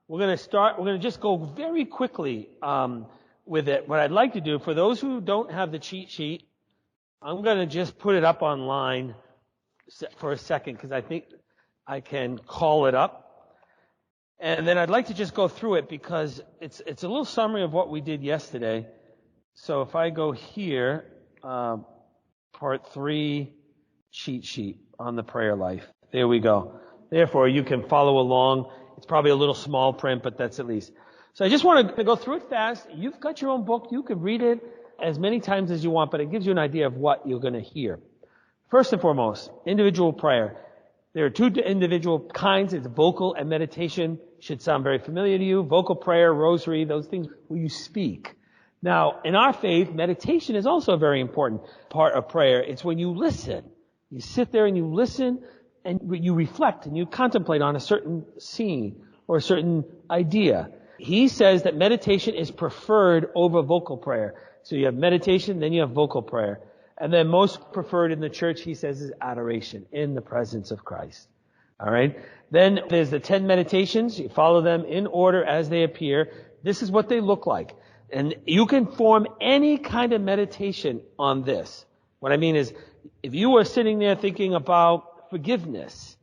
We're going to just go very quickly with it. What I'd like to do, for those who don't have the cheat sheet, I'm going to just put it up online for a second because I think I can call it up. And then I'd like to just go through it because it's a little summary of what we did yesterday. So if I go here, part 3 cheat sheet on the prayer life. There we go. Therefore, you can follow along. It's probably a little small print, but that's at least. So I just want to go through it fast. You've got your own book. You can read it as many times as you want, but it gives you an idea of what you're going to hear. First and foremost, individual prayer. There are 2 individual kinds. It's vocal and meditation. Should sound very familiar to you. Vocal prayer, rosary, those things where you speak. Now, in our faith, meditation is also a very important part of prayer. It's when you listen. You sit there and you listen and you reflect and you contemplate on a certain scene or a certain idea. He says that meditation is preferred over vocal prayer. So you have meditation, then you have vocal prayer. And then most preferred in the church, he says, is adoration in the presence of Christ. All right? Then there's the 10 meditations. You follow them in order as they appear. This is what they look like. And you can form any kind of meditation on this. What I mean is, if you are sitting there thinking about forgiveness,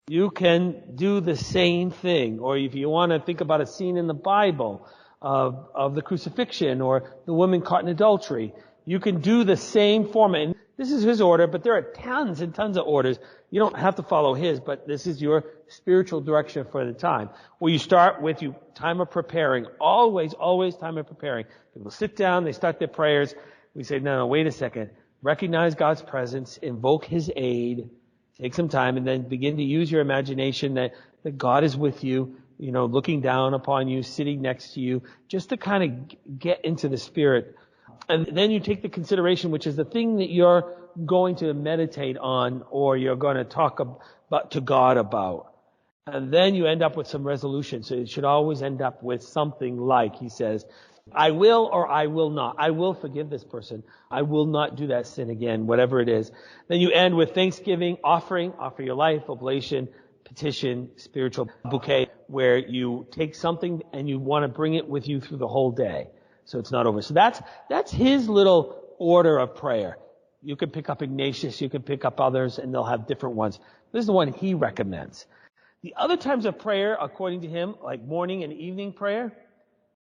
you can do the same thing. Or if you want to think about a scene in the Bible of the crucifixion or the woman caught in adultery, you can do the same format. And this is his order, but there are tons and tons of orders. You don't have to follow his, but this is your spiritual direction for the time. Well, you start with time of preparing. Always time of preparing. People sit down, they start their prayers. We say, no, wait a second. Recognize God's presence, invoke his aid, take some time, and then begin to use your imagination that God is with you, looking down upon you, sitting next to you, just to kind of get into the spirit. And then you take the consideration, which is the thing that you're going to meditate on or you're going to talk about to God about. And then you end up with some resolution. So it should always end up with something like, he says, I will or I will not. I will forgive this person. I will not do that sin again, whatever it is. Then you end with thanksgiving, offer your life, oblation, petition, spiritual bouquet, where you take something and you want to bring it with you through the whole day. So it's not over. So that's his little order of prayer. You can pick up Ignatius, you can pick up others, and they'll have different ones. This is the one he recommends. The other times of prayer, according to him, like morning and evening prayer,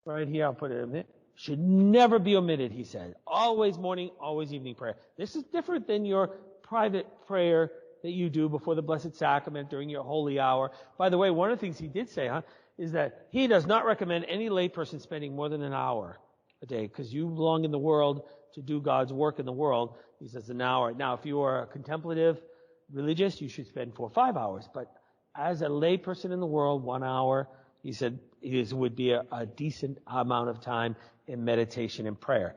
right here, I'll put it in there, should never be omitted, he said. Always morning, always evening prayer. This is different than your private prayer that you do before the Blessed Sacrament during your holy hour. By the way, one of the things he did say, is that he does not recommend any layperson spending more than an hour a day, because you belong in the world to do God's work in the world. He says an hour. Now, if you are a contemplative religious, you should spend 4 or 5 hours. But as a layperson in the world, 1 hour, he said, would be a decent amount of time in meditation and prayer.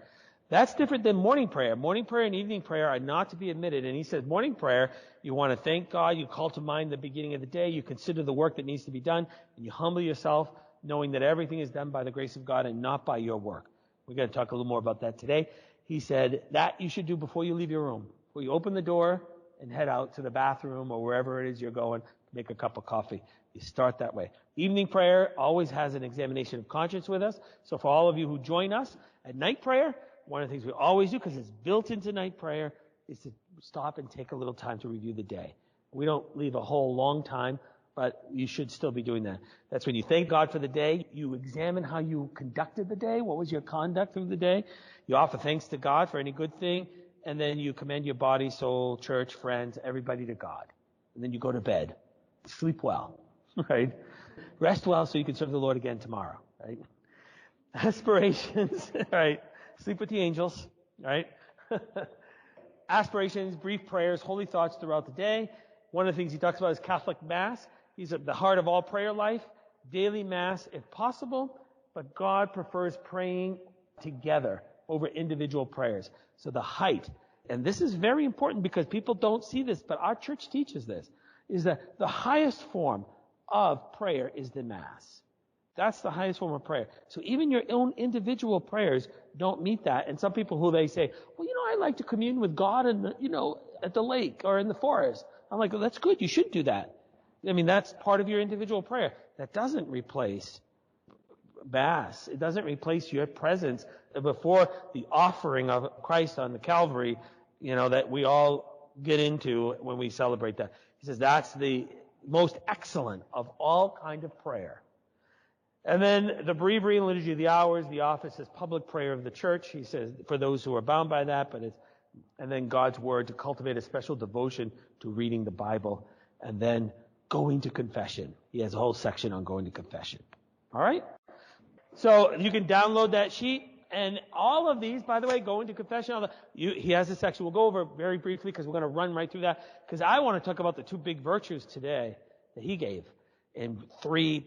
That's different than morning prayer. Morning prayer and evening prayer are not to be omitted. And he says morning prayer, you want to thank God, you call to mind the beginning of the day, you consider the work that needs to be done, and you humble yourself, knowing that everything is done by the grace of God and not by your work. We're going to talk a little more about that today. He said that you should do before you leave your room. Before you open the door and head out to the bathroom or wherever it is you're going to make a cup of coffee. You start that way. Evening prayer always has an examination of conscience with us. So for all of you who join us at night prayer, one of the things we always do, because it's built into night prayer, is to stop and take a little time to review the day. We don't leave a whole long time, but you should still be doing that. That's when you thank God for the day. You examine how you conducted the day. What was your conduct through the day? You offer thanks to God for any good thing. And then you commend your body, soul, church, friends, everybody to God. And then you go to bed. Sleep well, right? Rest well so you can serve the Lord again tomorrow, right? Aspirations, right? Sleep with the angels, right? Aspirations, brief prayers, holy thoughts throughout the day. One of the things he talks about is Catholic Mass. He's at the heart of all prayer life. Daily Mass, if possible, but God prefers praying together over individual prayers. So the height, and this is very important because people don't see this, but our church teaches this, is that the highest form of prayer is the Mass. That's the highest form of prayer. So even your own individual prayers don't meet that. And some people who they say, well, I like to commune with God and, at the lake or in the forest. I'm like, well, that's good. You should do that. I mean, that's part of your individual prayer. That doesn't replace Mass. It doesn't replace your presence before the offering of Christ on the Calvary, that we all get into when we celebrate that. He says that's the most excellent of all kind of prayer. And then the Breviary and Liturgy of the Hours, the office is public prayer of the church. He says for those who are bound by that, and then God's Word to cultivate a special devotion to reading the Bible, and then going to confession. He has a whole section on going to confession. All right? So you can download that sheet. And all of these, by the way, going to confession, he has a section. We'll go over very briefly because we're going to run right through that. Because I want to talk about the two big virtues today that he gave in 3A.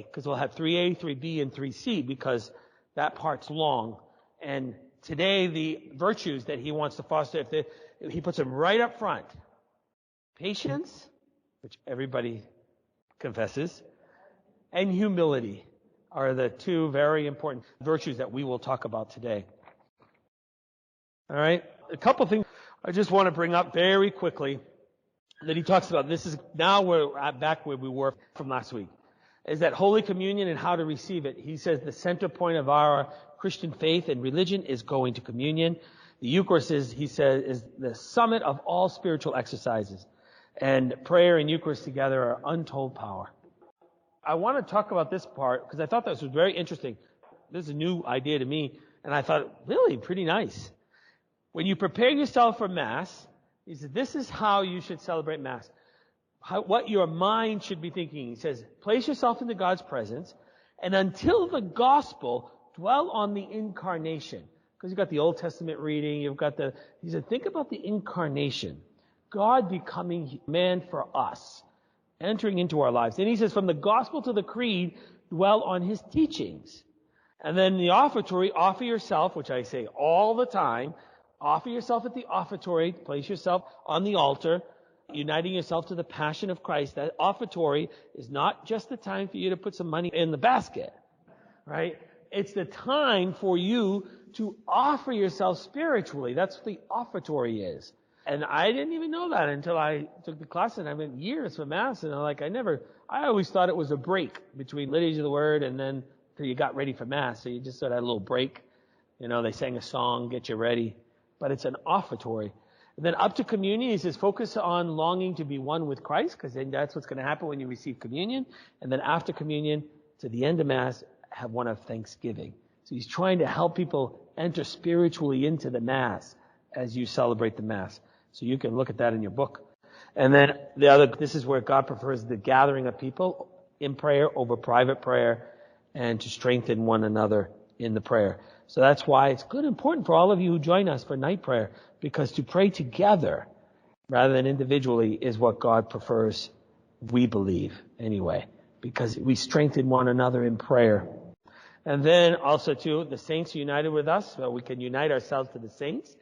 Because we'll have 3A, 3B, and 3C because that part's long. And today, the virtues that he wants to foster, he puts them right up front. Patience, which everybody confesses, and humility are the two very important virtues that we will talk about today. All right? A couple things I just want to bring up very quickly that he talks about. This is now we're back where we were from last week. Is that Holy Communion and how to receive it. He says the center point of our Christian faith and religion is going to communion. The Eucharist is the summit of all spiritual exercises. And prayer and Eucharist together are untold power. I want to talk about this part because I thought this was very interesting. This is a new idea to me, and I thought, really, pretty nice. When you prepare yourself for Mass, he said, this is how you should celebrate Mass. What your mind should be thinking. He says, place yourself into God's presence, and until the Gospel, dwell on the Incarnation. Because you've got the Old Testament reading, he said, think about the Incarnation. God becoming man for us. Entering into our lives. And he says, from the gospel to the creed, dwell on his teachings. And then the offertory, offer yourself, which I say all the time, offer yourself at the offertory, place yourself on the altar, uniting yourself to the passion of Christ. That offertory is not just the time for you to put some money in the basket, right? It's the time for you to offer yourself spiritually. That's what the offertory is. And I didn't even know that until I took the class, and I went years for Mass, and I always thought it was a break between Liturgy of the Word and then till you got ready for Mass. So you just sort of had a little break. They sang a song, get you ready. But it's an offertory. And then up to communion, he says, focus on longing to be one with Christ, because then that's what's going to happen when you receive communion. And then after communion, to the end of Mass, have one of thanksgiving. So he's trying to help people enter spiritually into Mass as you celebrate the Mass. So you can look at that in your book. And then this is where God prefers the gathering of people in prayer over private prayer and to strengthen one another in the prayer. So that's why it's good and important for all of you who join us for night prayer, because to pray together rather than individually is what God prefers, we believe anyway, because we strengthen one another in prayer. And then also too, the saints united with us, so we can unite ourselves to the saints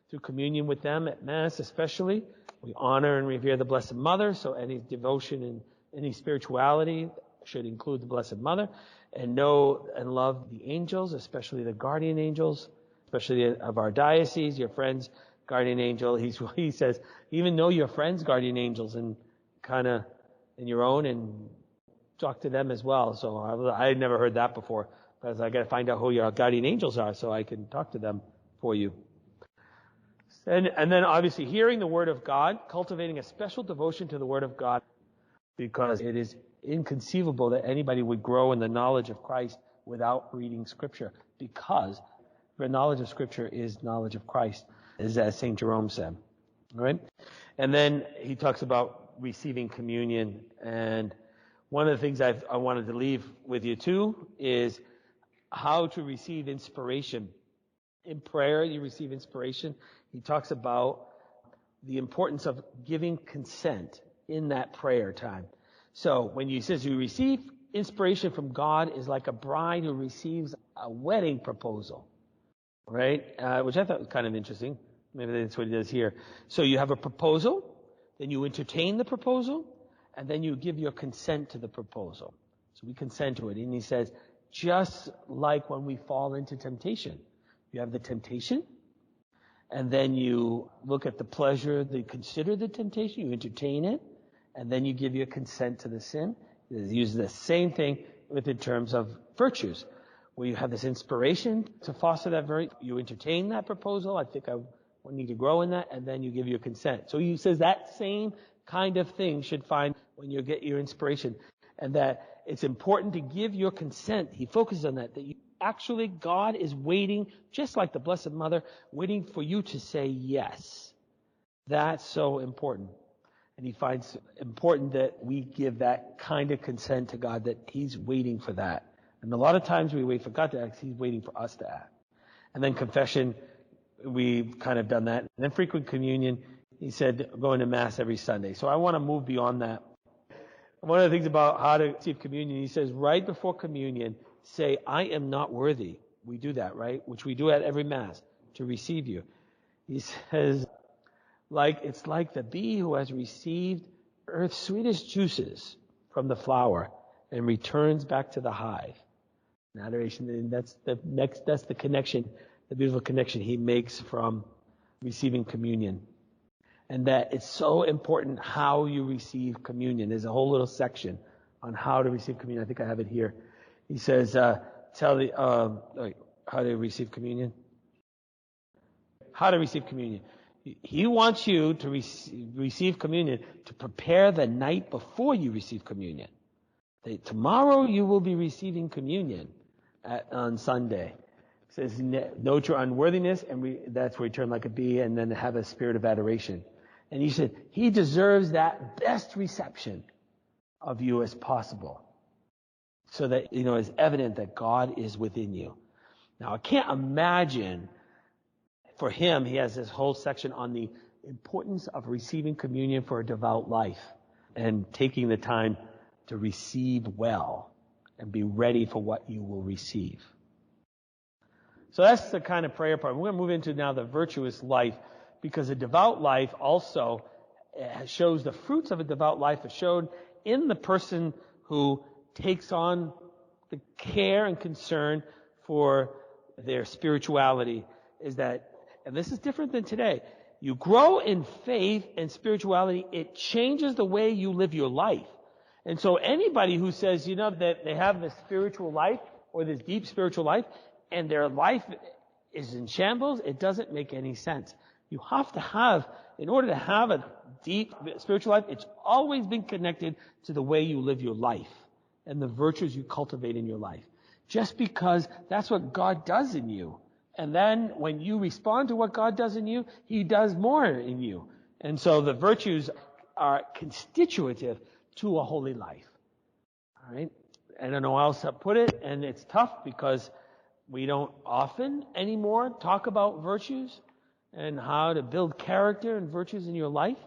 through communion with them at Mass especially. We honor and revere the Blessed Mother, so any devotion and any spirituality should include the Blessed Mother. And know and love the angels, especially the guardian angels, especially of our diocese, your friends, guardian angel. He says, even know your friends' guardian angels and kind of in your own and talk to them as well. So I had never heard that before, because I got to find out who your guardian angels are so I can talk to them for you. And then obviously hearing the Word of God, cultivating a special devotion to the Word of God, because it is inconceivable that anybody would grow in the knowledge of Christ without reading Scripture, because the knowledge of Scripture is knowledge of Christ, as St. Jerome said. All right? And then he talks about receiving communion. And one of the things I wanted to leave with you too is how to receive inspiration. In prayer, you receive inspiration. He talks about the importance of giving consent in that prayer time. So when he says you receive inspiration from God is like a bride who receives a wedding proposal, right? Which I thought was kind of interesting. Maybe that's what he does here. So you have a proposal, then you entertain the proposal, and then you give your consent to the proposal. So we consent to it. And he says, just like when we fall into temptation, you have the temptation, and then you look at the pleasure, you consider the temptation, you entertain it, and then you give your consent to the sin. It uses the same thing in terms of virtues, where you have this inspiration to foster that you entertain that proposal. I think I need to grow in that, and then you give your consent. So he says that same kind of thing should find when you get your inspiration, and that it's important to give your consent. He focuses on that you actually, God is waiting, just like the Blessed Mother, waiting for you to say yes. That's so important. And he finds important that we give that kind of consent to God, that he's waiting for that. And a lot of times we wait for God to act, he's waiting for us to act. And then confession, we've kind of done that. And then frequent communion, he said going to Mass every Sunday. So I want to move beyond that. One of the things about how to receive communion, he says right before communion, say, I am not worthy. We do that, right? Which we do at every Mass, to receive you. He says, it's like the bee who has received earth's sweetest juices from the flower and returns back to the hive. In adoration, and that's the connection, the beautiful connection he makes from receiving communion. And that it's so important how you receive communion. There's a whole little section on how to receive communion. I think I have it here. He says, how to receive communion. How to receive communion. He wants you to receive communion to prepare the night before you receive communion. Tomorrow you will be receiving communion on Sunday. He says, note your unworthiness, and that's where you turn like a bee, and then have a spirit of adoration. And he said, he deserves that best reception of you as possible, so that, it's evident that God is within you. Now, I can't imagine, for him, he has this whole section on the importance of receiving communion for a devout life and taking the time to receive well and be ready for what you will receive. So that's the kind of prayer part. We're going to move into now the virtuous life, because a devout life also shows the fruits of a devout life are shown in the person who takes on the care and concern for their spirituality. Is that, and this is different than today, you grow in faith and spirituality, it changes the way you live your life. And so anybody who says, that they have this spiritual life or this deep spiritual life and their life is in shambles, it doesn't make any sense. You have to have, in order to have a deep spiritual life, it's always been connected to the way you live your life and the virtues you cultivate in your life. Just because that's what God does in you. And then when you respond to what God does in you, he does more in you. And so the virtues are constitutive to a holy life. All right? I don't know how else to put it, and it's tough because we don't often anymore talk about virtues and how to build character and virtues in your life,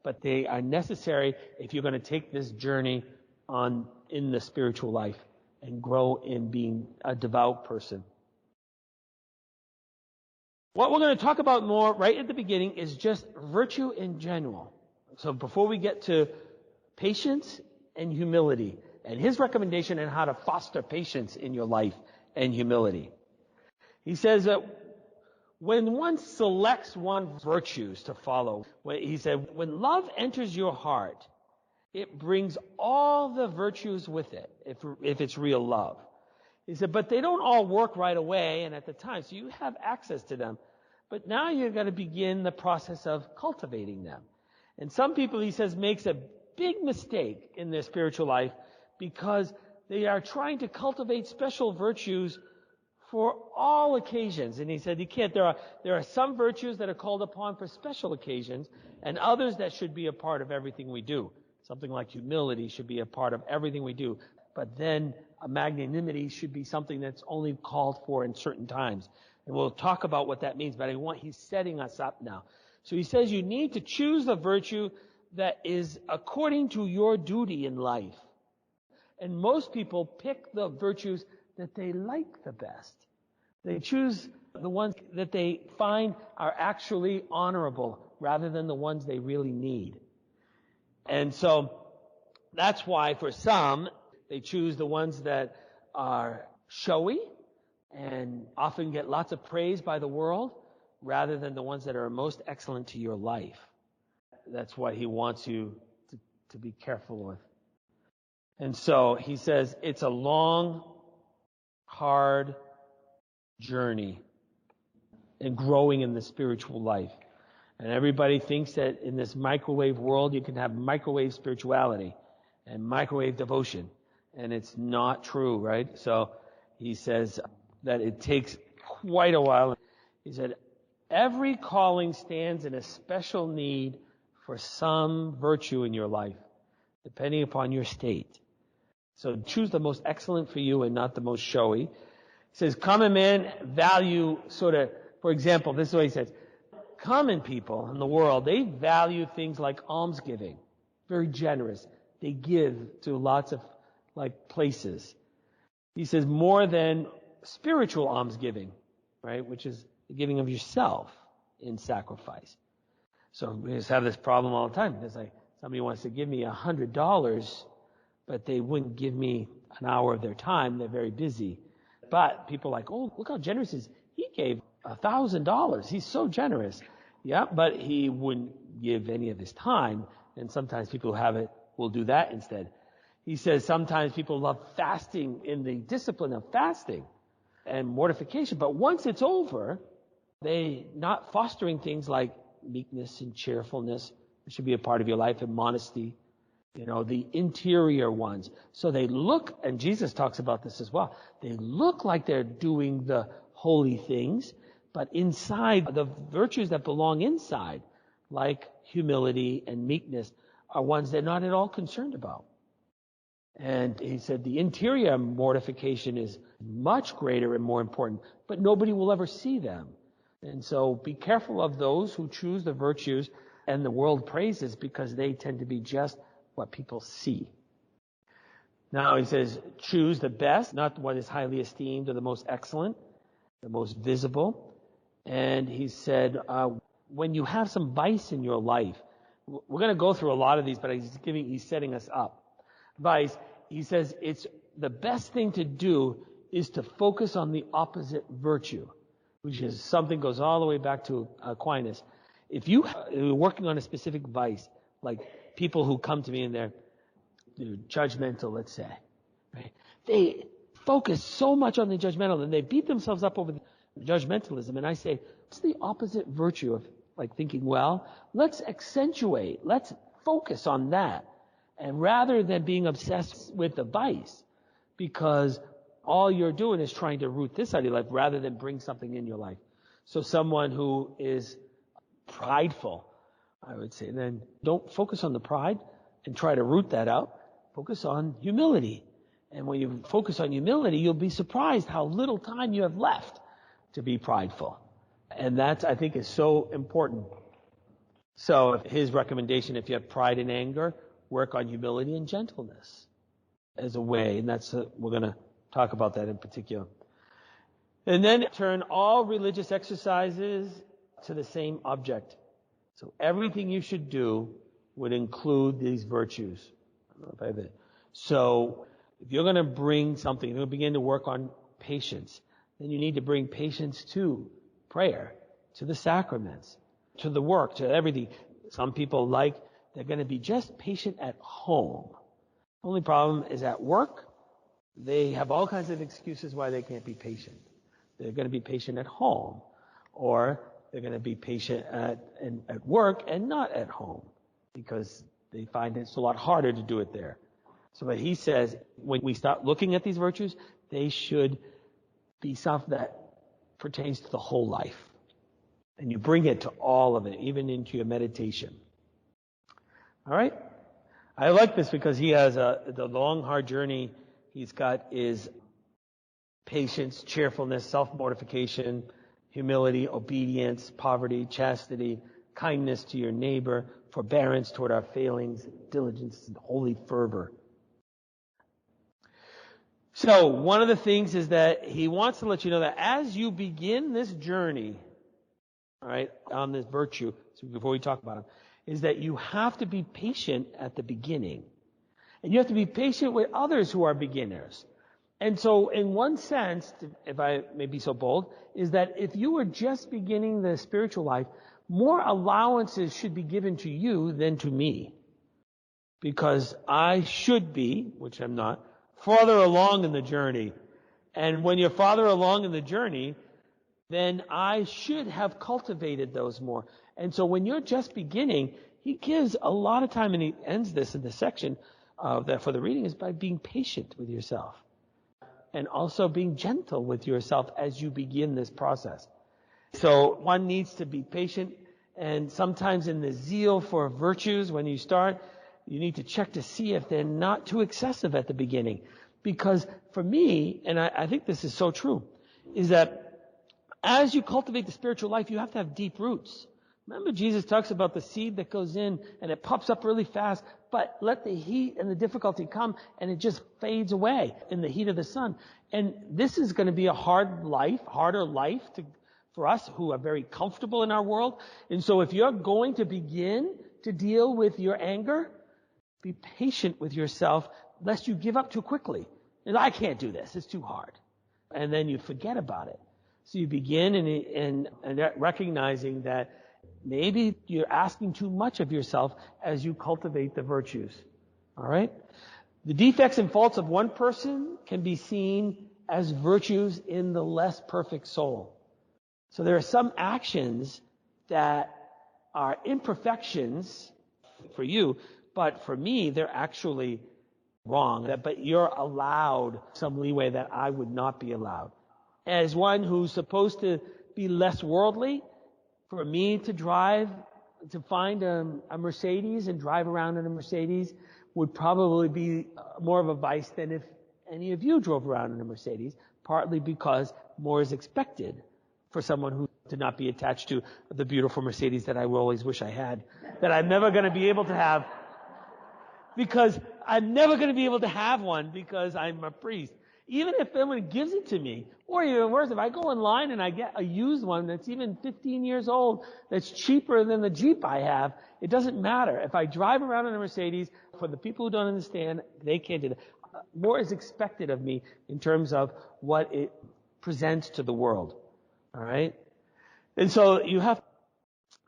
but they are necessary if you're going to take this journey on in the spiritual life and grow in being a devout person. What we're going to talk about more right at the beginning is just virtue in general. So before we get to patience and humility, and his recommendation on how to foster patience in your life and humility. He says that when one selects one's virtues to follow, he said, when love enters your heart, it brings all the virtues with it, if it's real love. He said, but they don't all work right away and at the time, so you have access to them. But now you're going to begin the process of cultivating them. And some people, he says, makes a big mistake in their spiritual life because they are trying to cultivate special virtues for all occasions. And he said, you can't. There are some virtues that are called upon for special occasions and others that should be a part of everything we do. Something like humility should be a part of everything we do. But then a magnanimity should be something that's only called for in certain times. And we'll talk about what that means, but he's setting us up now. So he says you need to choose the virtue that is according to your duty in life. And most people pick the virtues that they like the best. They choose the ones that they find are actually honorable rather than the ones they really need. And so that's why for some, they choose the ones that are showy and often get lots of praise by the world rather than the ones that are most excellent to your life. That's why he wants you to be careful with. And so he says it's a long, hard journey in growing in the spiritual life. And everybody thinks that in this microwave world you can have microwave spirituality and microwave devotion. And it's not true, right? So he says that it takes quite a while. He said, every calling stands in a special need for some virtue in your life, depending upon your state. So choose the most excellent for you and not the most showy. He says, common men value for example, this is what he says. Common people in the world, they value things like almsgiving. Very generous. They give to lots of places. He says more than spiritual almsgiving, right? Which is the giving of yourself in sacrifice. So we just have this problem all the time. It's like somebody wants to give me $100, but they wouldn't give me an hour of their time. They're very busy. But people are like, oh, look how generous he is. He gave $1,000. He's so generous. Yeah, but he wouldn't give any of his time. And sometimes people who have it will do that instead. He says sometimes people love fasting in the discipline of fasting and mortification. But once it's over, they not fostering things like meekness and cheerfulness. It should be a part of your life, and modesty. The interior ones. So they look, and Jesus talks about this as well, they look like they're doing the holy things, but inside, the virtues that belong inside, like humility and meekness, are ones they're not at all concerned about. And he said the interior mortification is much greater and more important, but nobody will ever see them. And so be careful of those who choose the virtues and the world praises, because they tend to be just what people see. Now he says, choose the best, not what is highly esteemed or the most excellent, the most visible. And he said, when you have some vice in your life, we're going to go through a lot of these, but he's setting us up. Vice, he says, it's the best thing to do is to focus on the opposite virtue, which is something goes all the way back to Aquinas. If you are working on a specific vice, like people who come to me and they're judgmental, let's say, right? They focus so much on the judgmental and they beat themselves up over the judgmentalism. And I say, what's the opposite virtue of thinking well? Let's accentuate, let's focus on that. And rather than being obsessed with the vice, because all you're doing is trying to root this out of your life rather than bring something in your life. So someone who is prideful, I would say, then don't focus on the pride and try to root that out. Focus on humility. And when you focus on humility, you'll be surprised how little time you have left to be prideful. And that, I think, is so important. So his recommendation, if you have pride and anger, work on humility and gentleness as a way. And we're going to talk about that in particular. And then turn all religious exercises to the same object. So everything you should do would include these virtues. I don't know if I have it. So if you're going to bring something, you're going to begin to work on patience, then you need to bring patience to prayer, to the sacraments, to the work, to everything. Some people they're going to be just patient at home. The only problem is at work, they have all kinds of excuses why they can't be patient. They're going to be patient at home, or they're going to be patient at work and not at home, because they find it's a lot harder to do it there. So what he says, when we start looking at these virtues, they should be stuff that pertains to the whole life. And you bring it to all of it, even into your meditation. All right? I like this because he has the long, hard journey he's got is patience, cheerfulness, self-mortification, humility, obedience, poverty, chastity, kindness to your neighbor, forbearance toward our failings, diligence, and holy fervor. So one of the things is that he wants to let you know that as you begin this journey, all right, on this virtue, so before we talk about it, is that you have to be patient at the beginning. And you have to be patient with others who are beginners. And so in one sense, if I may be so bold, is that if you were just beginning the spiritual life, more allowances should be given to you than to me. because I should be, which I'm not, farther along in the journey. And when you're farther along in the journey, then I should have cultivated those more. And so when you're just beginning, he gives a lot of time, and he ends this in the section that for the reading is by being patient with yourself and also being gentle with yourself as you begin this process. So one needs to be patient, and sometimes in the zeal for virtues, when you start, you need to check to see if they're not too excessive at the beginning. Because for me, and I think this is so true, is that as you cultivate the spiritual life, you have to have deep roots. Remember, Jesus talks about the seed that goes in and it pops up really fast, but let the heat and the difficulty come and it just fades away in the heat of the sun. And this is going to be a harder life for us who are very comfortable in our world. And so if you're going to begin to deal with your anger, be patient with yourself, lest you give up too quickly. And I can't do this. It's too hard. And then you forget about it. So you begin and recognizing that maybe you're asking too much of yourself as you cultivate the virtues. All right? The defects and faults of one person can be seen as virtues in the less perfect soul. So there are some actions that are imperfections for you, but for me, they're actually wrong. But you're allowed some leeway that I would not be allowed. As one who's supposed to be less worldly, for me to find a Mercedes and drive around in a Mercedes would probably be more of a vice than if any of you drove around in a Mercedes, partly because more is expected for someone who to not be attached to the beautiful Mercedes that I always wish I had, that I'm never going to be able to have, because I'm never going to be able to have one because I'm a priest. Even if someone gives it to me, or even worse, if I go online and I get a used one that's even 15 years old, that's cheaper than the Jeep I have, it doesn't matter. If I drive around in a Mercedes, for the people who don't understand, they can't do that. More is expected of me in terms of what it presents to the world. All right? And so you have to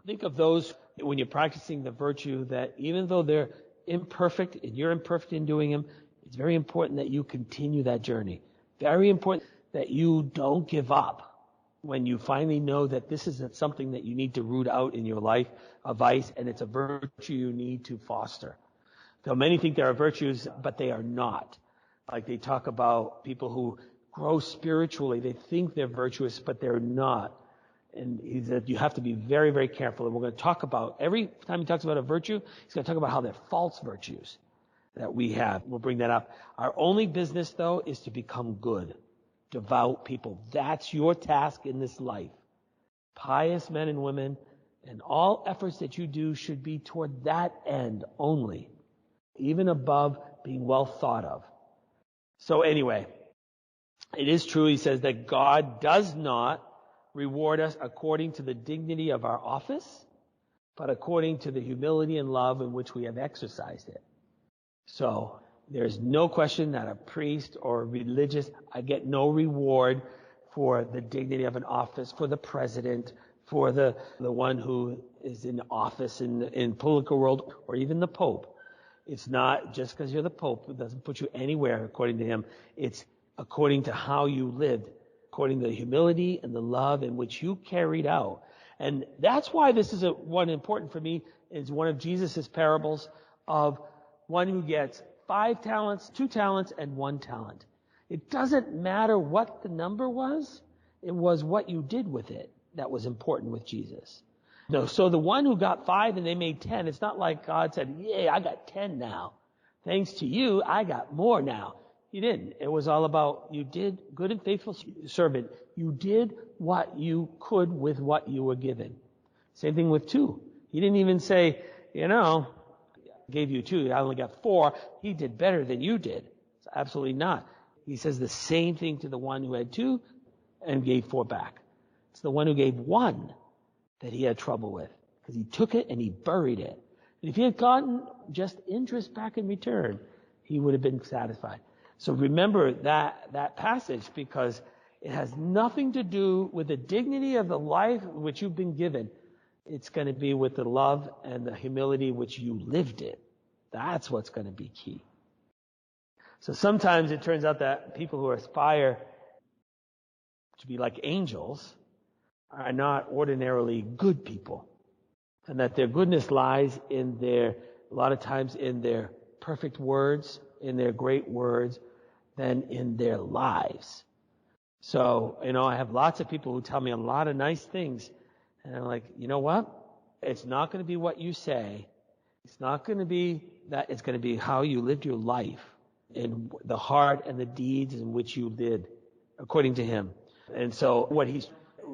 think of those when you're practicing the virtue, that even though they're imperfect and you're imperfect in doing them, it's very important that you continue that journey. Very important that you don't give up when you finally know that this isn't something that you need to root out in your life, a vice, and it's a virtue you need to foster. So many think there are virtues, but they are not. Like they talk about people who grow spiritually. They think they're virtuous, but they're not. And he said you have to be very, very careful. And we're going to talk about, every time he talks about a virtue, he's going to talk about how they're false virtues that we have. We'll bring that up. Our only business, though, is to become good, devout people. That's your task in this life. Pious men and women, and all efforts that you do should be toward that end only, even above being well thought of. So anyway, it is true, he says, that God does not reward us according to the dignity of our office, but according to the humility and love in which we have exercised it. So there's no question that a priest or religious, I get no reward for the dignity of an office, for the president, for the one who is in office in political world, or even the Pope. It's not just because you're the Pope. It doesn't put you anywhere according to him. It's according to how you lived, according to the humility and the love in which you carried out. And that's why this is one important for me, is one of Jesus' parables of one who gets 5 talents, 2 talents, and 1 talent. It doesn't matter what the number was. It was what you did with it that was important with Jesus. No, so the one who got 5 and they made 10, it's not like God said, yay, I got 10 now. Thanks to you, I got more now. He didn't. It was all about, you did, good and faithful servant. You did what you could with what you were given. Same thing with 2. He didn't even say, I gave you 2, I only got 4. He did better than you did. It's absolutely not. He says the same thing to the one who had 2 and gave 4 back. It's the one who gave 1 that he had trouble with, because he took it and he buried it. And if he had gotten just interest back in return, he would have been satisfied. So remember that passage, because it has nothing to do with the dignity of the life which you've been given. It's going to be with the love and the humility which you lived it. That's what's going to be key. So sometimes it turns out that people who aspire to be like angels are not ordinarily good people. And that their goodness lies a lot of times in their perfect words, in their great words, than in their lives. So, I have lots of people who tell me a lot of nice things. And I'm like, you know what? It's not going to be what you say. It's not going to be that. It's going to be how you lived your life in the heart and the deeds in which you did, according to him. And so what he's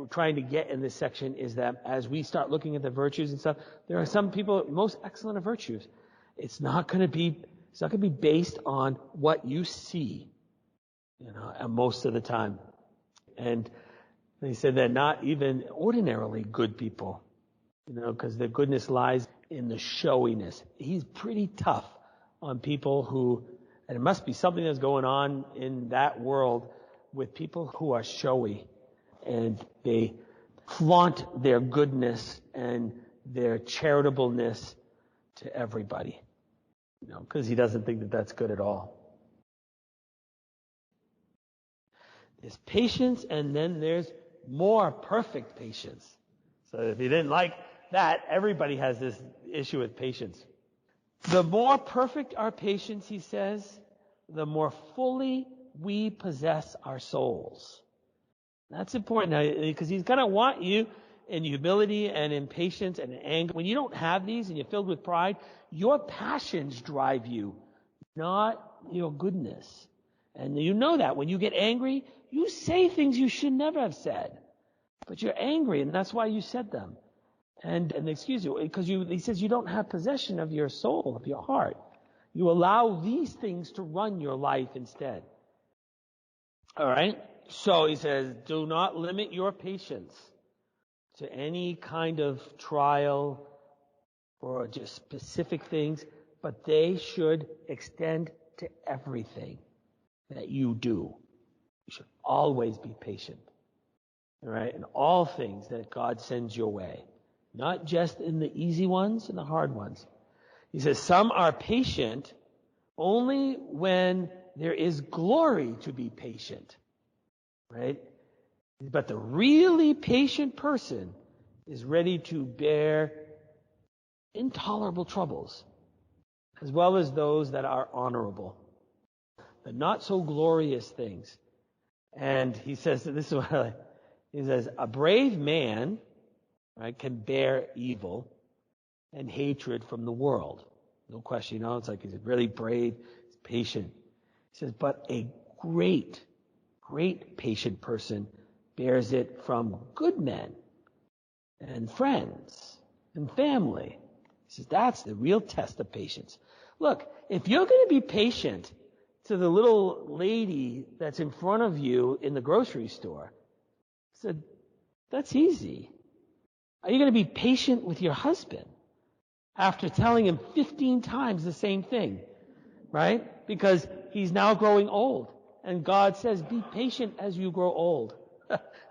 trying to get in this section is that as we start looking at the virtues and stuff, there are some people, most excellent of virtues. It's not going to be based on what you see, and most of the time. And he said they're not even ordinarily good people, because their goodness lies in the showiness. He's pretty tough on people and it must be something that's going on in that world with people who are showy and they flaunt their goodness and their charitableness to everybody, because he doesn't think that that's good at all. There's patience, and then there's more perfect patience. So if you didn't like that, everybody has this issue with patience. The more perfect our patience, he says, the more fully we possess our souls. That's important, because he's going to want you in humility and in patience and in anger. When you don't have these and you're filled with pride, your passions drive you, not your goodness. And you know that. When you get angry, you say things you should never have said. But you're angry, and that's why you said them. And excuse you, because he says you don't have possession of your soul, of your heart. You allow these things to run your life instead. All right? So he says, do not limit your patience to any kind of trial or just specific things, but they should extend to everything that you do. You should always be patient. All right? In all things that God sends your way. Not just in the easy ones and the hard ones. He says, some are patient only when there is glory to be patient. Right? But the really patient person is ready to bear intolerable troubles, as well as those that are honorable, the not so glorious things. And he says, this is what I like. He says, a brave man, right, can bear evil and hatred from the world. No question, it's like he's really brave, he's patient. He says, but a great patient person bears it from good men and friends and family. He says, that's the real test of patience. Look, if you're going to be patient to the little lady that's in front of you in the grocery store, he said, that's easy. Are you going to be patient with your husband after telling him 15 times the same thing, right? Because he's now growing old. And God says, be patient as you grow old.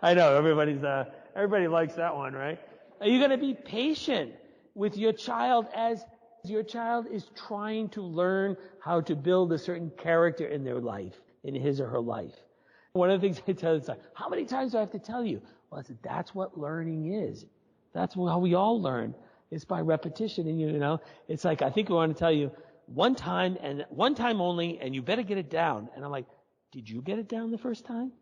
I know, everybody likes that one, right? Are you going to be patient with your child as your child is trying to learn how to build a certain character in their life, in his or her life? One of the things I tell is, how many times do I have to tell you? Well, I said, that's what learning is. That's how we all learn. It's by repetition. And it's like, I think we want to tell you one time and one time only, and you better get it down. And I'm like, did you get it down the first time?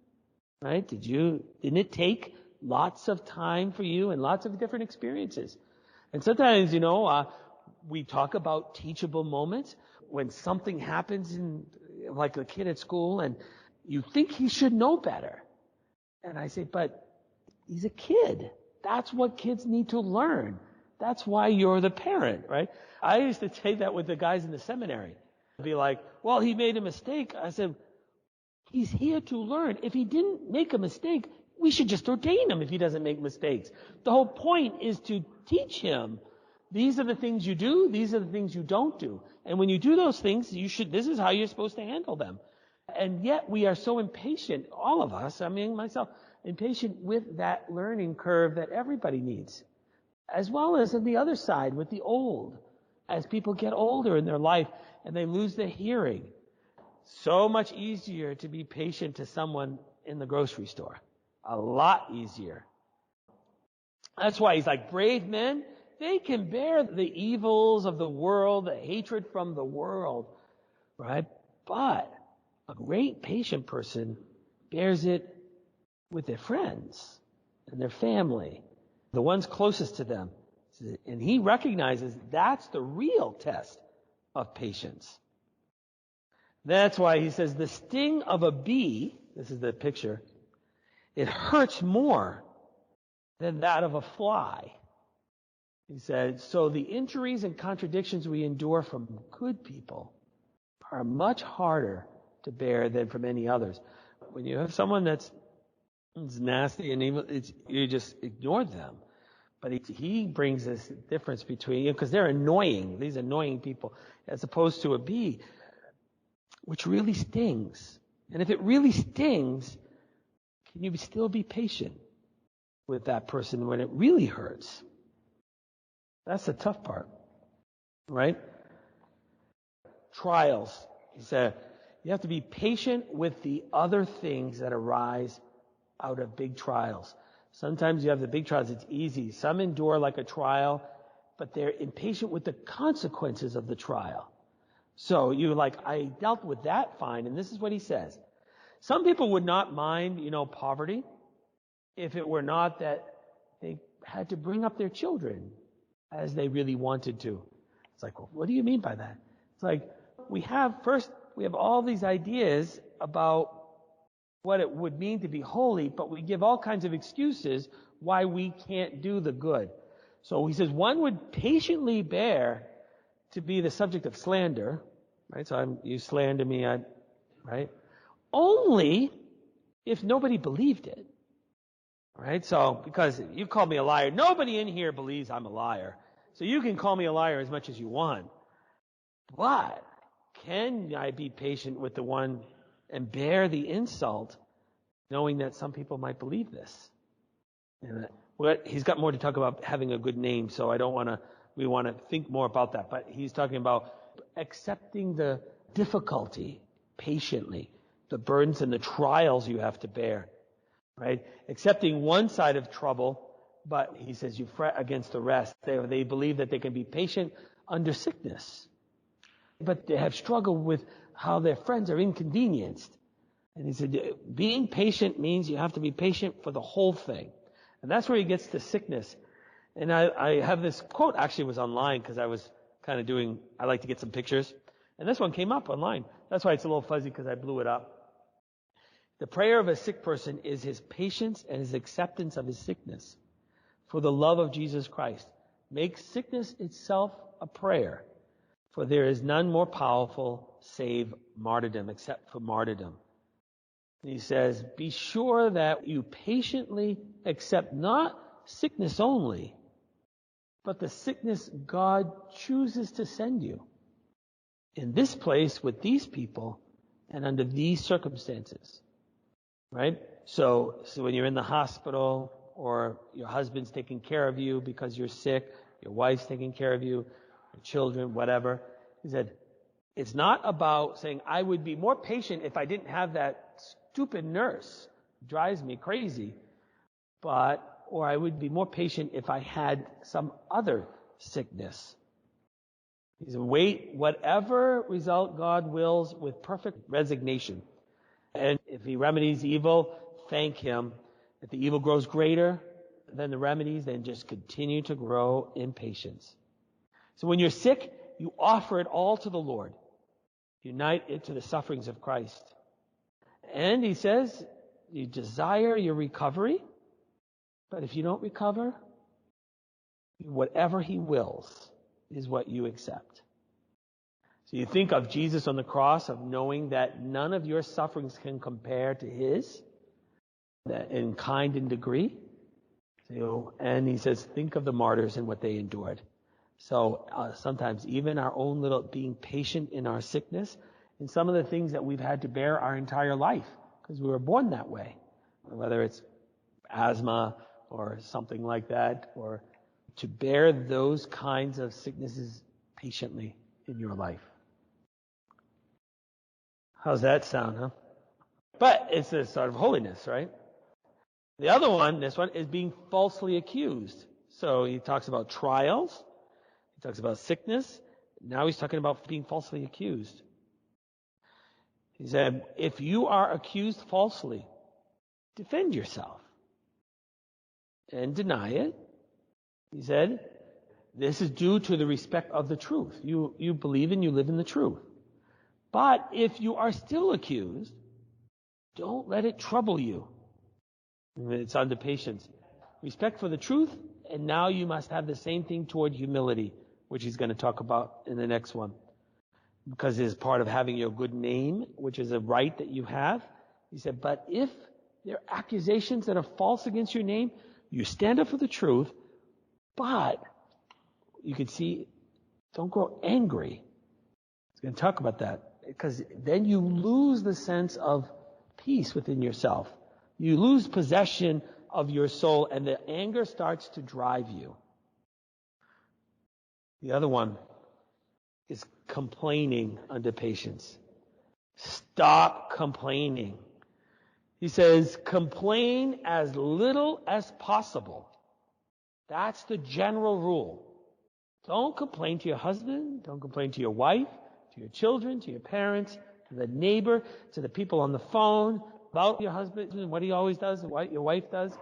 Right? Didn't it take lots of time for you and lots of different experiences? And sometimes, we talk about teachable moments when something happens like a kid at school and you think he should know better. And I say, but he's a kid. That's what kids need to learn. That's why you're the parent, right? I used to say that with the guys in the seminary. I'd be like, well, he made a mistake. I said, he's here to learn. If he didn't make a mistake, we should just ordain him if he doesn't make mistakes. The whole point is to teach him, these are the things you do, these are the things you don't do. And when you do those things, this is how you're supposed to handle them. And yet we are so impatient, all of us, myself, impatient with that learning curve that everybody needs. As well as on the other side with the old. as people get older in their life and they lose their hearing. So much easier to be patient to someone in the grocery store. A lot easier. That's why he's like, brave men, they can bear the evils of the world, the hatred from the world, right? But a great patient person bears it with their friends and their family, the ones closest to them. And he recognizes that's the real test of patience. That's why he says the sting of a bee, this is the picture, it hurts more than that of a fly. He said, so the injuries and contradictions we endure from good people are much harder to bear than from any others. When you have someone that's nasty and evil, you just ignore them. But he brings this difference between, because they're annoying, these annoying people, as opposed to a bee, which really stings. And if it really stings, can you still be patient with that person when it really hurts? That's the tough part, right? Trials. He said, you have to be patient with the other things that arise out of big trials. Sometimes you have the big trials, it's easy. Some endure like a trial, but they're impatient with the consequences of the trial. So you're like, I dealt with that fine, and this is what he says. Some people would not mind, poverty, if it were not that they had to bring up their children as they really wanted to. It's like, well, what do you mean by that? It's like, we have all these ideas about what it would mean to be holy, but we give all kinds of excuses why we can't do the good. So he says one would patiently bear to be the subject of slander, right? So you slander me, right? Only if nobody believed it, right? So, because you call me a liar, nobody in here believes I'm a liar. So you can call me a liar as much as you want. But can I be patient with the one and bear the insult, knowing that some people might believe this? And he's got more to talk about having a good name, so we want to think more about that. But he's talking about accepting the difficulty patiently, the burdens and the trials you have to bear, right? Accepting one side of trouble, but he says you fret against the rest. They believe that they can be patient under sickness, but they have struggled with how their friends are inconvenienced. And he said, being patient means you have to be patient for the whole thing. And that's where he gets to sickness. And I have this quote, actually was online because I was kind of I like to get some pictures. And this one came up online. That's why it's a little fuzzy because I blew it up. The prayer of a sick person is his patience and his acceptance of his sickness for the love of Jesus Christ. Make sickness itself a prayer, for there is none more powerful save martyrdom, except for martyrdom. And he says, be sure that you patiently accept not sickness only, but the sickness God chooses to send you in this place with these people and under these circumstances. Right? So when you're in the hospital or your husband's taking care of you because you're sick, your wife's taking care of you, your children, whatever. He said, it's not about saying, I would be more patient if I didn't have that stupid nurse. It drives me crazy. Or I would be more patient if I had some other sickness. He said, wait, whatever result God wills with perfect resignation. And if he remedies evil, thank him. If the evil grows greater than the remedies, then just continue to grow in patience. So when you're sick, you offer it all to the Lord. Unite it to the sufferings of Christ. And he says, you desire your recovery, but if you don't recover, whatever he wills is what you accept. So you think of Jesus on the cross, of knowing that none of your sufferings can compare to his, that in kind and degree. And he says, think of the martyrs and what they endured. So sometimes even our own little being patient in our sickness, and some of the things that we've had to bear our entire life, because we were born that way, whether it's asthma or something like that, or to bear those kinds of sicknesses patiently in your life. How's that sound, huh? But it's a sort of holiness, right? The other one, this one, is being falsely accused. So he talks about trials. He talks about sickness. Now he's talking about being falsely accused. He said, if you are accused falsely, defend yourself and deny it. He said, this is due to the respect of the truth. You believe and you live in the truth. But if you are still accused, don't let it trouble you. It's under patience. Respect for the truth, and now you must have the same thing toward humility, which he's going to talk about in the next one. Because it is part of having your good name, which is a right that you have. He said, but if there are accusations that are false against your name, you stand up for the truth, but you can see, don't grow angry. He's going to talk about that. Because then you lose the sense of peace within yourself. You lose possession of your soul, and the anger starts to drive you. The other one is complaining under patience. Stop complaining. He says, complain as little as possible. That's the general rule. Don't complain to your husband. Don't complain to your wife, to your children, to your parents, to the neighbor, to the people on the phone, about your husband and what he always does and what your wife does.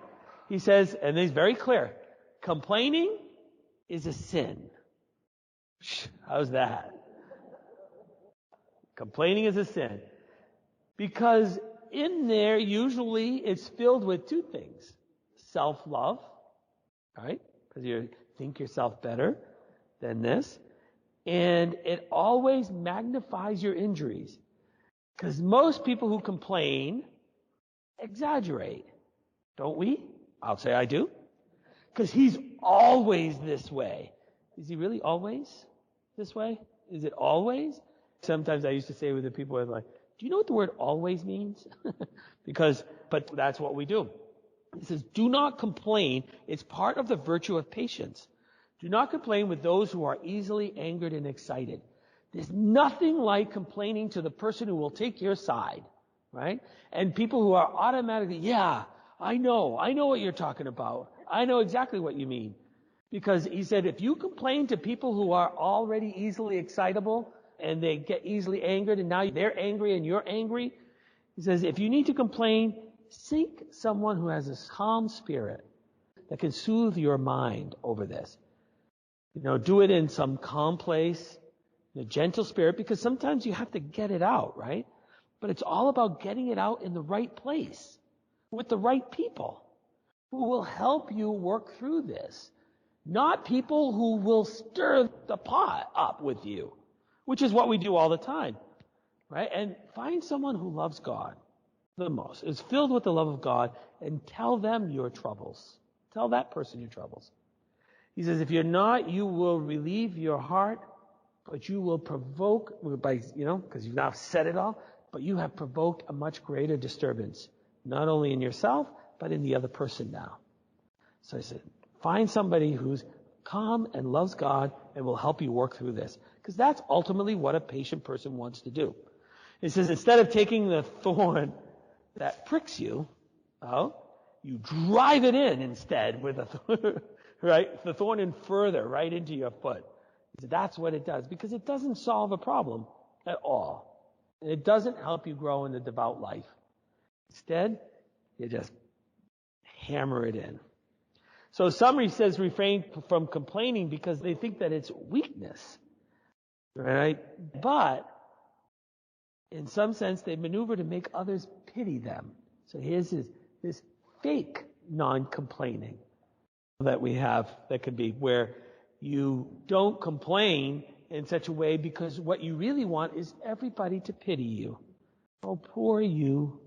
He says, and he's very clear, complaining is a sin. How's that? Complaining is a sin. Because in there, usually, it's filled with two things. Self-love, right? Because you think yourself better than this. And it always magnifies your injuries. Because most people who complain exaggerate. Don't we? I'll say I do. Because he's always this way. Is he really always this way? Is it always? Sometimes I used to say with the people, I was like, do you know what the word always means? But that's what we do. He says, do not complain. It's part of the virtue of patience. Do not complain with those who are easily angered and excited. There's nothing like complaining to the person who will take your side, right? And people who are automatically, yeah, I know what you're talking about. I know exactly what you mean. Because he said, if you complain to people who are already easily excitable and they get easily angered and now they're angry and you're angry, he says, if you need to complain, seek someone who has a calm spirit that can soothe your mind over this. Do it in some calm place, in a gentle spirit, because sometimes you have to get it out, right? But it's all about getting it out in the right place, with the right people, who will help you work through this. Not people who will stir the pot up with you, which is what we do all the time, right? And find someone who loves God the most, is filled with the love of God, and tell them your troubles. Tell that person your troubles. He says, if you're not, you will relieve your heart, but you will provoke, because you've now said it all, but you have provoked a much greater disturbance, not only in yourself, but in the other person now. So I said, find somebody who's calm and loves God and will help you work through this. Because that's ultimately what a patient person wants to do. It says, instead of taking the thorn that pricks you, you drive it in instead with a thorn, right? The thorn in further, right into your foot. He said, that's what it does. Because it doesn't solve a problem at all. And it doesn't help you grow in the devout life. Instead, you just hammer it in. So some says refrain from complaining because they think that it's weakness, right? But in some sense, they maneuver to make others pity them. So here's this fake non-complaining that we have that could be where you don't complain in such a way because what you really want is everybody to pity you. Oh, poor you.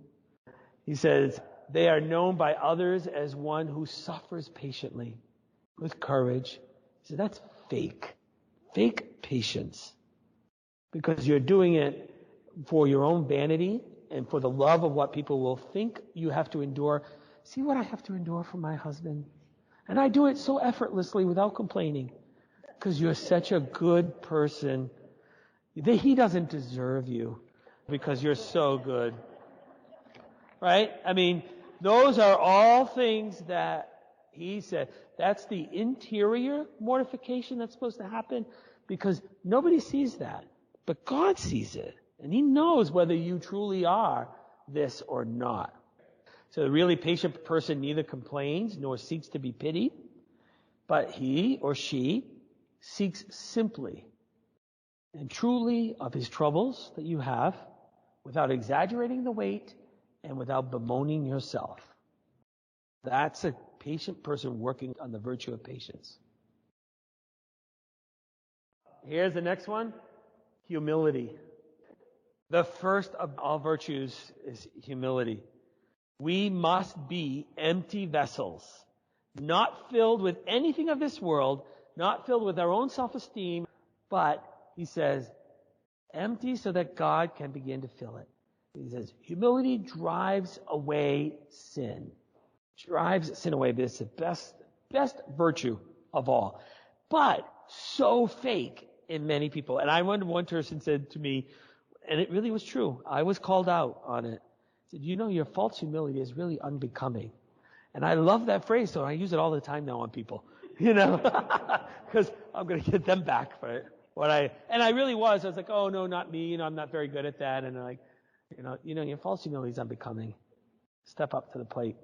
He says, they are known by others as one who suffers patiently, with courage. He said, that's fake. Fake patience. Because you're doing it for your own vanity and for the love of what people will think you have to endure. See what I have to endure from my husband? And I do it so effortlessly without complaining. because you're such a good person. He doesn't deserve you because you're so good. Right? I mean, those are all things that he said. That's the interior mortification that's supposed to happen because nobody sees that. But God sees it. And he knows whether you truly are this or not. So the really patient person neither complains nor seeks to be pitied, but he or she seeks simply and truly of his troubles that you have without exaggerating the weight and without bemoaning yourself. That's a patient person working on the virtue of patience. Here's the next one. Humility. The first of all virtues is humility. We must be empty vessels, not filled with anything of this world, not filled with our own self-esteem, but, he says, empty so that God can begin to fill it. He says, humility drives away sin. Drives sin away. This is the best virtue of all. But so fake in many people. And I remember one person said to me, and it really was true, I was called out on it. He said, your false humility is really unbecoming. And I love that phrase, so I use it all the time now on people. Because I'm going to get them back for it. And I really was. I was like, oh, no, not me. I'm not very good at that. And they're like, your false humility is unbecoming. Step up to the plate.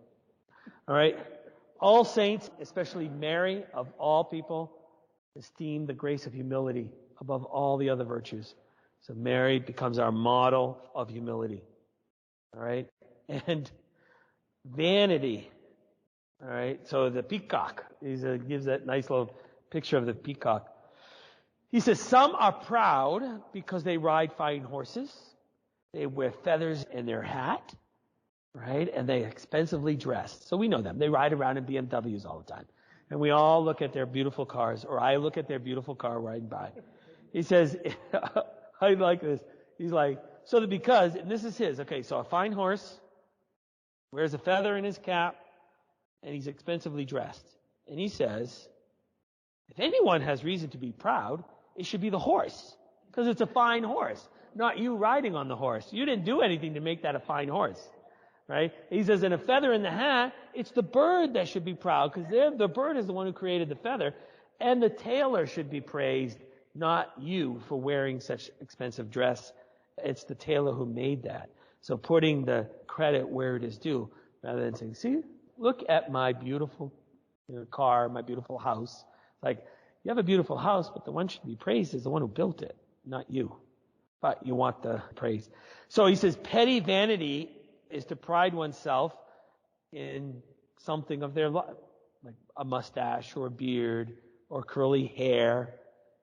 All right? All saints, especially Mary, of all people, esteem the grace of humility above all the other virtues. So Mary becomes our model of humility. All right? And vanity. All right? So the peacock. He gives that nice little picture of the peacock. He says, some are proud because they ride fine horses. They wear feathers in their hat. Right? And they expensively dress. So we know them. They ride around in BMWs all the time. And we all look at their beautiful cars, or I look at their beautiful car riding by. He says, I like this. He's like, and this is his. Okay, so a fine horse, wears a feather in his cap, and he's expensively dressed. And he says, if anyone has reason to be proud, it should be the horse. Because it's a fine horse, not you riding on the horse. You didn't do anything to make that a fine horse. Right? He says, and a feather in the hat, it's the bird that should be proud, because the bird is the one who created the feather, and the tailor should be praised, not you for wearing such expensive dress. It's the tailor who made that. So putting the credit where it is due, rather than saying, see, look at my beautiful car, my beautiful house. Like, you have a beautiful house, but the one should be praised is the one who built it, not you. But you want the praise. So he says, petty vanity is to pride oneself in something of their life, like a mustache or a beard or curly hair,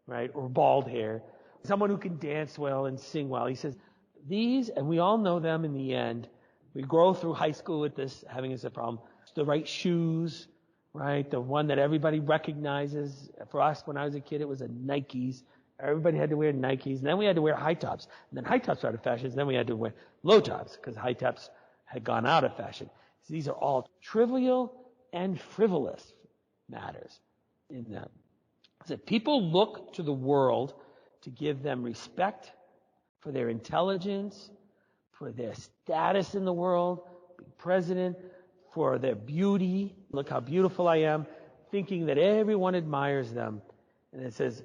right, or bald hair. Someone who can dance well and sing well. He says, these, and we all know them in the end. We grow through high school with this, having this a problem. The right shoes, right, the one that everybody recognizes. For us, when I was a kid, it was a Nikes. Everybody had to wear Nikes. And then we had to wear high tops. And then high tops were out of fashion. And then we had to wear low tops because high tops had gone out of fashion. So these are all trivial and frivolous matters in that. So people look to the world to give them respect for their intelligence, for their status in the world, being president, for their beauty. Look how beautiful I am, thinking that everyone admires them. And it says,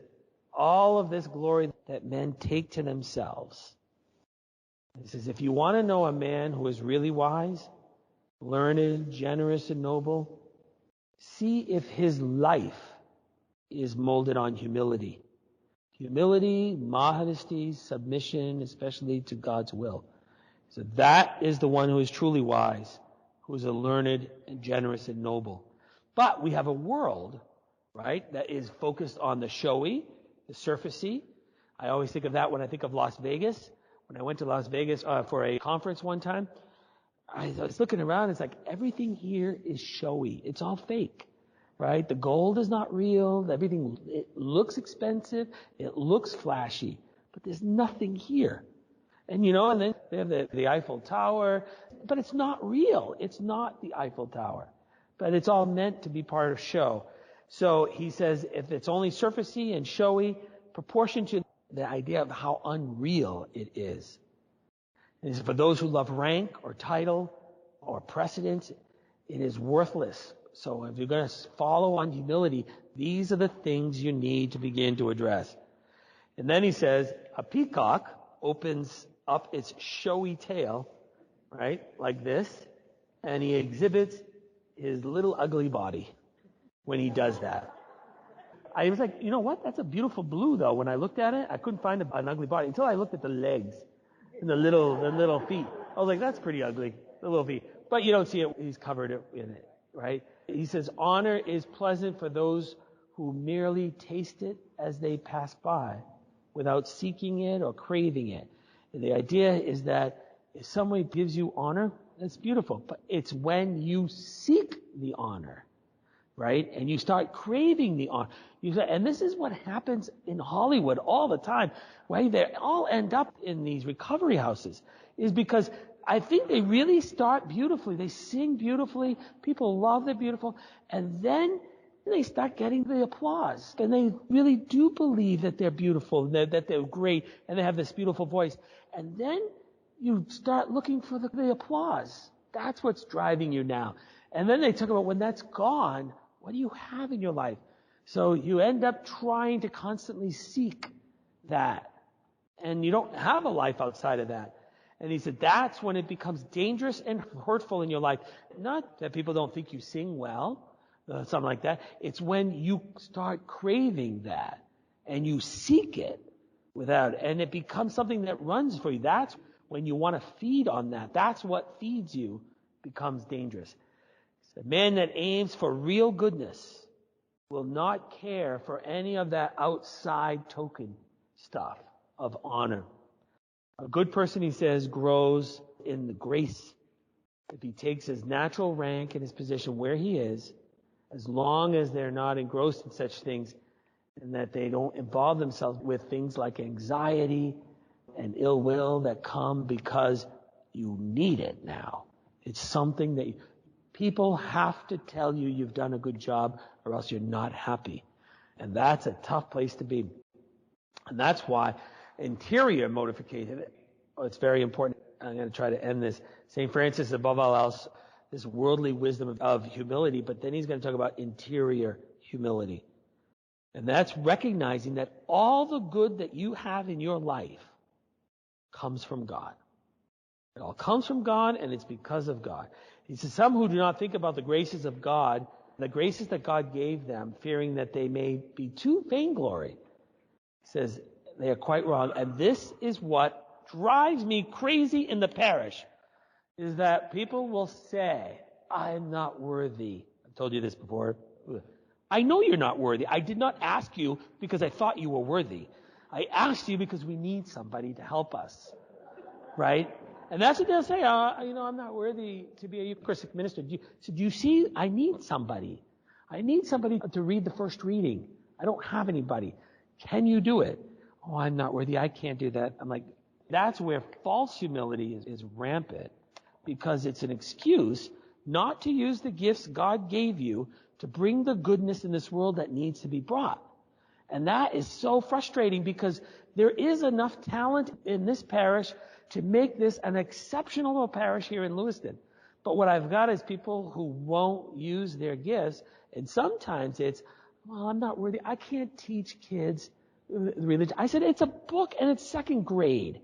all of this glory that men take to themselves. He says, if you want to know a man who is really wise, learned, generous, and noble, see if his life is molded on humility. Humility, modesty, submission, especially to God's will. So that is the one who is truly wise, who is a learned and generous and noble. But we have a world, right, that is focused on the showy, the surfacey. I always think of that when I think of Las Vegas. When I went to Las Vegas for a conference one time, I was looking around. It's like everything here is showy. It's all fake, right? The gold is not real. Everything, it looks expensive. It looks flashy, but there's nothing here. And and then they have the Eiffel Tower, but it's not real. It's not the Eiffel Tower, but it's all meant to be part of show. So he says, if it's only surfacey and showy, proportion to the idea of how unreal it is. And he says, for those who love rank or title or precedence, it is worthless. So if you're going to follow on humility, these are the things you need to begin to address. And then he says, a peacock opens up its showy tail, right, like this, and he exhibits his little ugly body when he does that. I was like, you know what? That's a beautiful blue, though. When I looked at it, I couldn't find an ugly body until I looked at the legs and the little feet. I was like, that's pretty ugly, the little feet. But you don't see it. He's covered it in it, right? He says, honor is pleasant for those who merely taste it as they pass by without seeking it or craving it. And the idea is that if somebody gives you honor, that's beautiful. But it's when you seek the honor, right? And you start craving the honor. And this is what happens in Hollywood all the time, right? They all end up in these recovery houses, is because I think they really start beautifully. They sing beautifully. People love they're beautiful. And then they start getting the applause. And they really do believe that they're beautiful, that they're great, and they have this beautiful voice. And then you start looking for the applause. That's what's driving you now. And then they talk about when that's gone, what do you have in your life? So you end up trying to constantly seek that. And you don't have a life outside of that. And he said that's when it becomes dangerous and hurtful in your life. Not that people don't think you sing well, something like that. It's when you start craving that and you seek it without, and it becomes something that runs for you. That's when you want to feed on that. That's what feeds you becomes dangerous. A man that aims for real goodness will not care for any of that outside token stuff of honor. A good person, he says, grows in the grace if he takes his natural rank and his position where he is, as long as they're not engrossed in such things and that they don't involve themselves with things like anxiety and ill will that come because you need it now. It's something that people have to tell you you've done a good job or else you're not happy. And that's a tough place to be. And that's why interior motivation, it's very important. I'm going to try to end this. St. Francis, above all else, this worldly wisdom of humility, but then he's going to talk about interior humility. And that's recognizing that all the good that you have in your life comes from God. It all comes from God, and it's because of God. He says, some who do not think about the graces of God, the graces that God gave them, fearing that they may be too vainglory, he says, they are quite wrong. And this is what drives me crazy in the parish, is that people will say, I'm not worthy. I've told you this before. I know you're not worthy. I did not ask you because I thought you were worthy. I asked you because we need somebody to help us. Right? And that's what they'll say. I'm not worthy to be a Eucharistic minister. Do you see? I need somebody. I need somebody to read the first reading. I don't have anybody. Can you do it? Oh, I'm not worthy. I can't do that. I'm like, that's where false humility is rampant, because it's an excuse not to use the gifts God gave you to bring the goodness in this world that needs to be brought. And that is so frustrating, because there is enough talent in this parish to make this an exceptional parish here in Lewiston. But what I've got is people who won't use their gifts, and sometimes it's, well, I'm not worthy. I can't teach kids religion. I said, it's a book and it's second grade.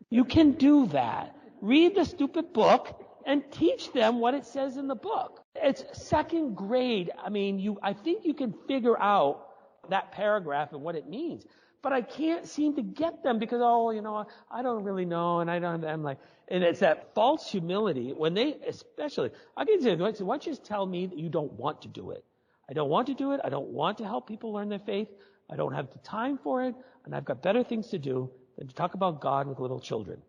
You can do that. Read the stupid book and teach them what it says in the book. It's second grade. I think you can figure out that paragraph and what it means. But I can't seem to get them because, I don't really know, and and it's that false humility when they, especially, I can say, why don't you just tell me that you don't want to do it? I don't want to do it. I don't want to help people learn their faith. I don't have the time for it, and I've got better things to do than to talk about God with little children.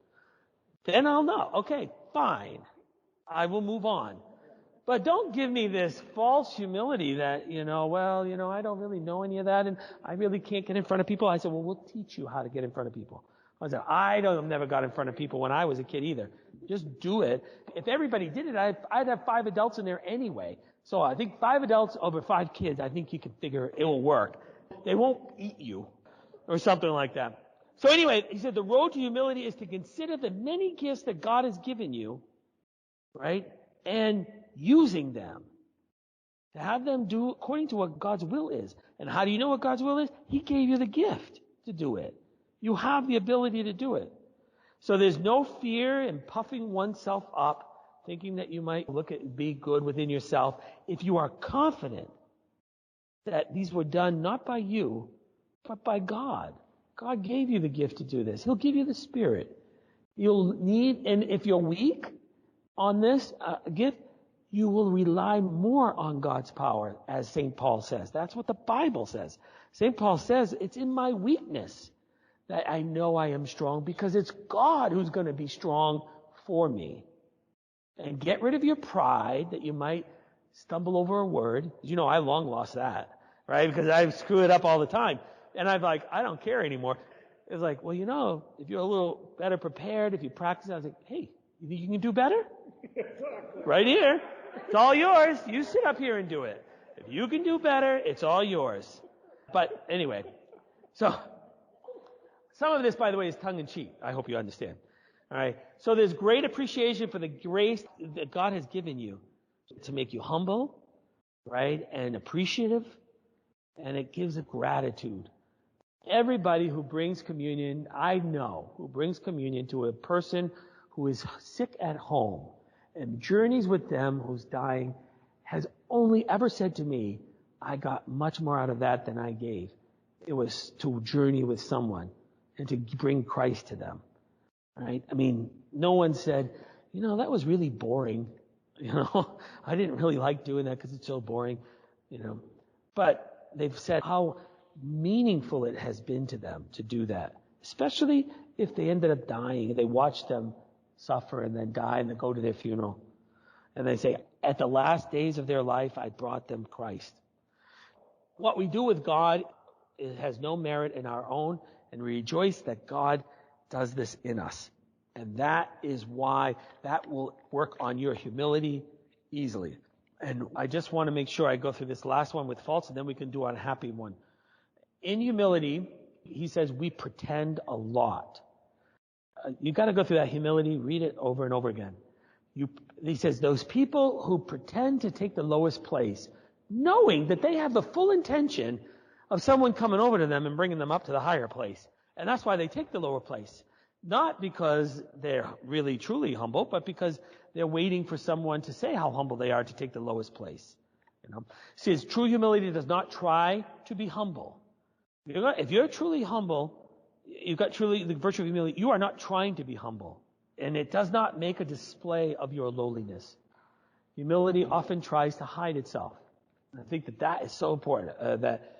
Then I'll know. Okay, fine. I will move on. But don't give me this false humility that, I don't really know any of that, and I really can't get in front of people. I said, well, we'll teach you how to get in front of people. I never got in front of people when I was a kid either. Just do it. If everybody did it, I'd have 5 adults in there anyway. So I think 5 adults over 5 kids, I think you can figure it will work. They won't eat you or something like that. So anyway, he said the road to humility is to consider the many gifts that God has given you, right? And using them. To have them do according to what God's will is. And how do you know what God's will is? He gave you the gift to do it. You have the ability to do it. So there's no fear in puffing oneself up, thinking that you might be good within yourself. If you are confident that these were done not by you, but by God. God gave you the gift to do this. He'll give you the Spirit. And if you're weak on this gift, you will rely more on God's power, as St. Paul says. That's what the Bible says. St. Paul says, it's in my weakness that I know I am strong, because it's God who's going to be strong for me. And get rid of your pride that you might stumble over a word. You know, I long lost that, right? Because I screw it up all the time. And I'm like, I don't care anymore. It's like, well, if you're a little better prepared, if you practice, I was like, hey, you think you can do better? Right here. It's all yours. You sit up here and do it. If you can do better, it's all yours. But anyway, so some of this, by the way, is tongue-in-cheek. I hope you understand. All right. So there's great appreciation for the grace that God has given you to make you humble, right, and appreciative, and it gives a gratitude. Everybody who brings communion, I know, who brings communion to a person who is sick at home and journeys with them who's dying, has only ever said to me, I got much more out of that than I gave. It was to journey with someone and to bring Christ to them. Right? I mean, no one said, that was really boring. I didn't really like doing that because it's so boring. But they've said how meaningful it has been to them to do that. Especially if they ended up dying. They watched them suffer and then die and then go to their funeral. And they say, at the last days of their life, I brought them Christ. What we do with God, it has no merit in our own, and we rejoice that God does this in us. And that is why that will work on your humility easily. And I just want to make sure I go through this last one with faults, and then we can do a happy one. In humility, he says we pretend a lot. You got to go through that humility, read it over and over again. He says those people who pretend to take the lowest place, knowing that they have the full intention of someone coming over to them and bringing them up to the higher place. And that's why they take the lower place. Not because they're really truly humble, but because they're waiting for someone to say how humble they are to take the lowest place. He says true humility does not try to be humble. If you're truly humble, you've got truly the virtue of humility, you are not trying to be humble. And it does not make a display of your lowliness. Humility often tries to hide itself. And I think that is so important. That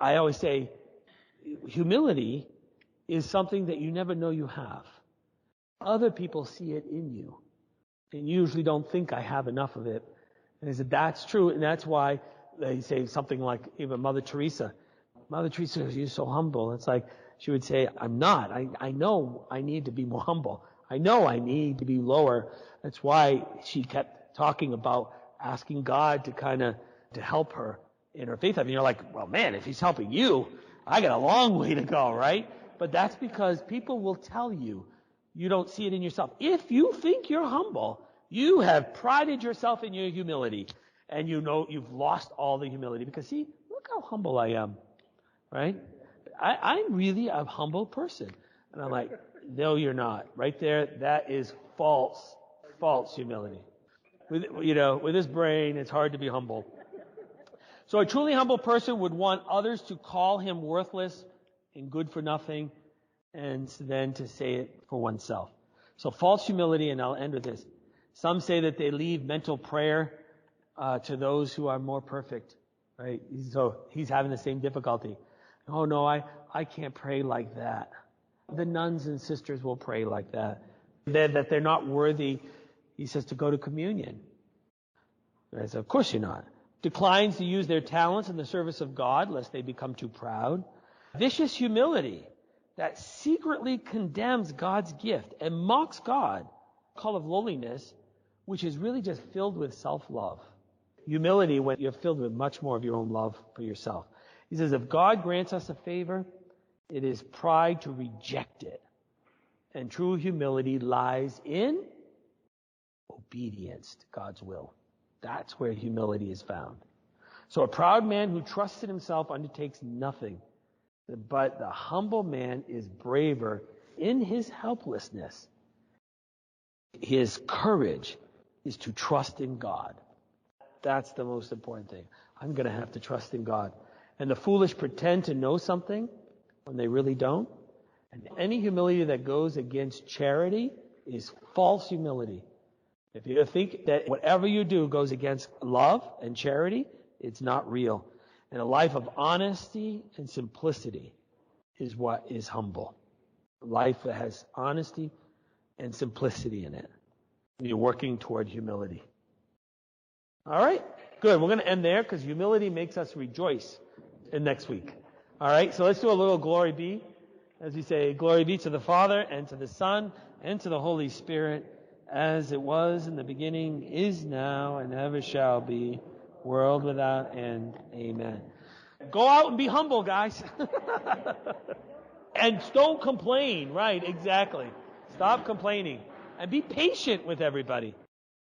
I always say, humility is something that you never know you have. Other people see it in you. And you usually don't think I have enough of it. And I said, that's true. And that's why they say something like, even Mother Teresa, you're so humble. It's like, she would say, I'm not. I know I need to be more humble. I know I need to be lower. That's why she kept talking about asking God to help her in her faith. I mean, you're like, well, man, if he's helping you, I got a long way to go, right? But that's because people will tell you, you don't see it in yourself. If you think you're humble, you have prided yourself in your humility, and you know you've lost all the humility. Because see, look how humble I am, right? I'm really a humble person. And I'm like, no, you're not. Right there, that is false humility. With his brain, it's hard to be humble. So a truly humble person would want others to call him worthless and good for nothing, and then to say it for oneself. So false humility, and I'll end with this. Some say that they leave mental prayer to those who are more perfect, right? So he's having the same difficulty. Oh no, I can't pray like that. The nuns and sisters will pray like that. That they're not worthy, he says, to go to communion. I said, of course you're not. Declines to use their talents in the service of God, lest they become too proud. Vicious humility. that secretly condemns God's gift and mocks God, call of lowliness, which is really just filled with self-love. Humility when you're filled with much more of your own love for yourself. He says, if God grants us a favor, it is pride to reject it. And true humility lies in obedience to God's will. That's where humility is found. So a proud man who trusts in himself undertakes nothing. But the humble man is braver in his helplessness. His courage is to trust in God. That's the most important thing. I'm going to have to trust in God. And the foolish pretend to know something when they really don't. And any humility that goes against charity is false humility. If you think that whatever you do goes against love and charity, it's not real. And a life of honesty and simplicity is what is humble. A life that has honesty and simplicity in it. And you're working toward humility. All right? Good. We're going to end there because humility makes us rejoice in next week. All right? So let's do a little glory be. As we say, glory be to the Father and to the Son and to the Holy Spirit, as it was in the beginning, is now, and ever shall be, world without end. Amen. Go out and be humble, guys. And don't complain. Right, exactly. Stop complaining. And be patient with everybody.